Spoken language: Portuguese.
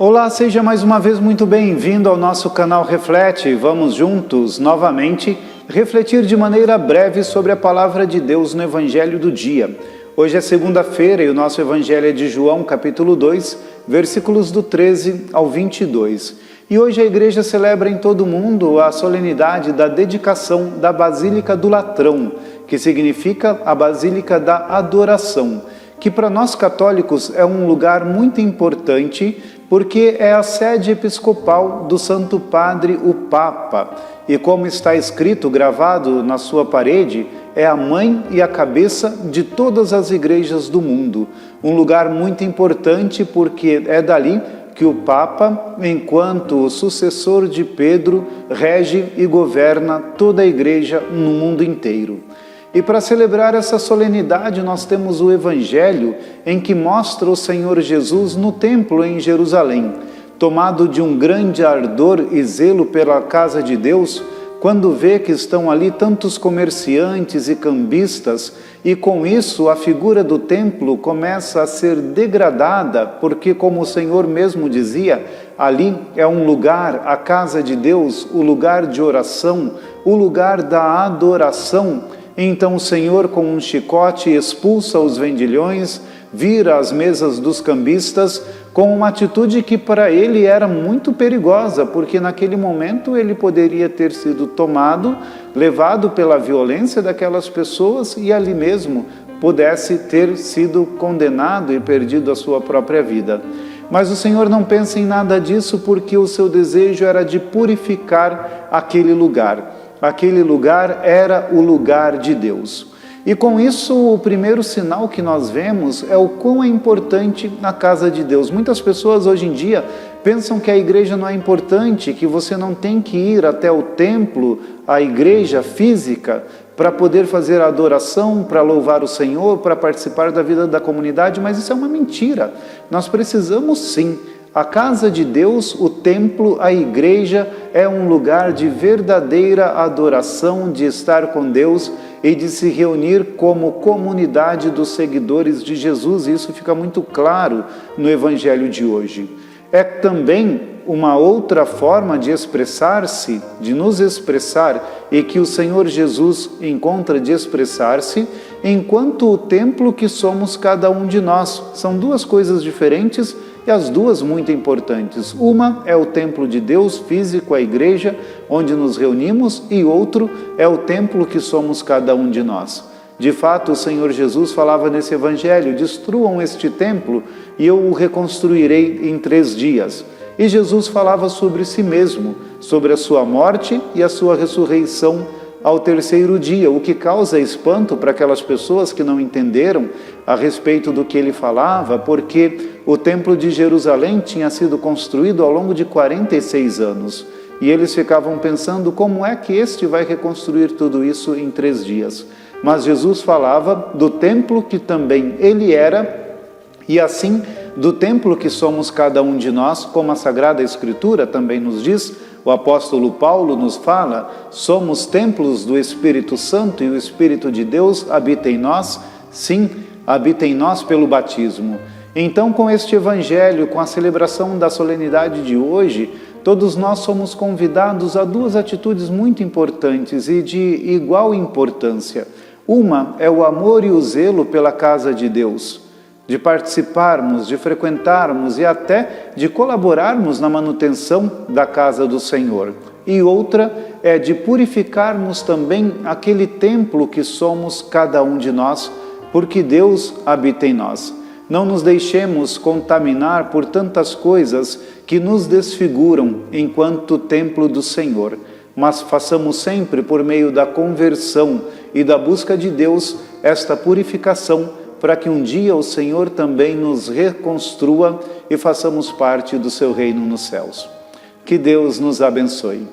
Olá, seja mais uma vez muito bem-vindo ao nosso canal Reflete. Vamos juntos, novamente, refletir de maneira breve sobre a Palavra de Deus no Evangelho do dia. Hoje é segunda-feira e o nosso Evangelho é de João, capítulo 2, versículos do 13 ao 22. E hoje a Igreja celebra em todo o mundo a solenidade da dedicação da Basílica do Latrão, que significa a Basílica da Adoração, que para nós católicos é um lugar muito importante, porque é a sede episcopal do Santo Padre, o Papa. E como está escrito, gravado na sua parede, é a mãe e a cabeça de todas as igrejas do mundo. Um lugar muito importante porque é dali que o Papa, enquanto sucessor de Pedro, rege e governa toda a igreja no mundo inteiro. E para celebrar essa solenidade, nós temos o Evangelho em que mostra o Senhor Jesus no templo em Jerusalém, tomado de um grande ardor e zelo pela casa de Deus, quando vê que estão ali tantos comerciantes e cambistas, e com isso a figura do templo começa a ser degradada, porque, como o Senhor mesmo dizia, ali é um lugar, a casa de Deus, o lugar de oração, o lugar da adoração. Então o Senhor, com um chicote, expulsa os vendilhões, vira as mesas dos cambistas, com uma atitude que para ele era muito perigosa, porque naquele momento ele poderia ter sido tomado, levado pela violência daquelas pessoas e ali mesmo pudesse ter sido condenado e perdido a sua própria vida. Mas o Senhor não pensa em nada disso, porque o seu desejo era de purificar aquele lugar. Aquele lugar era o lugar de Deus. E com isso, o primeiro sinal que nós vemos é o quão é importante a casa de Deus. Muitas pessoas hoje em dia pensam que a igreja não é importante, que você não tem que ir até o templo, a igreja física, para poder fazer a adoração, para louvar o Senhor, para participar da vida da comunidade, mas isso é uma mentira. Nós precisamos sim. A casa de Deus, o templo, a igreja, é um lugar de verdadeira adoração, de estar com Deus e de se reunir como comunidade dos seguidores de Jesus. Isso fica muito claro no Evangelho de hoje. É também uma outra forma de expressar-se, de nos expressar, e que o Senhor Jesus encontra de expressar-se, enquanto o templo que somos cada um de nós. São duas coisas diferentes, e as duas muito importantes. Uma é o templo de Deus físico, a igreja, onde nos reunimos, e outro é o templo que somos cada um de nós. De fato, o Senhor Jesus falava nesse Evangelho: destruam este templo e eu o reconstruirei em 3 dias. E Jesus falava sobre si mesmo, sobre a sua morte e a sua ressurreição ao 3º dia, o que causa espanto para aquelas pessoas que não entenderam a respeito do que ele falava, porque o templo de Jerusalém tinha sido construído ao longo de 46 anos. E eles ficavam pensando como é que este vai reconstruir tudo isso em 3 dias. Mas Jesus falava do templo que também ele era, e assim do templo que somos cada um de nós, como a Sagrada Escritura também nos diz. O apóstolo Paulo nos fala: somos templos do Espírito Santo e o Espírito de Deus habita em nós. Sim, habita em nós pelo batismo. Então, com este Evangelho, com a celebração da solenidade de hoje, todos nós somos convidados a 2 atitudes muito importantes e de igual importância. Uma é o amor e o zelo pela casa de Deus, de participarmos, de frequentarmos e até de colaborarmos na manutenção da casa do Senhor. E outra é de purificarmos também aquele templo que somos cada um de nós, porque Deus habita em nós. Não nos deixemos contaminar por tantas coisas que nos desfiguram enquanto templo do Senhor, mas façamos sempre, por meio da conversão e da busca de Deus, esta purificação, para que um dia o Senhor também nos reconstrua e façamos parte do seu reino nos céus. Que Deus nos abençoe.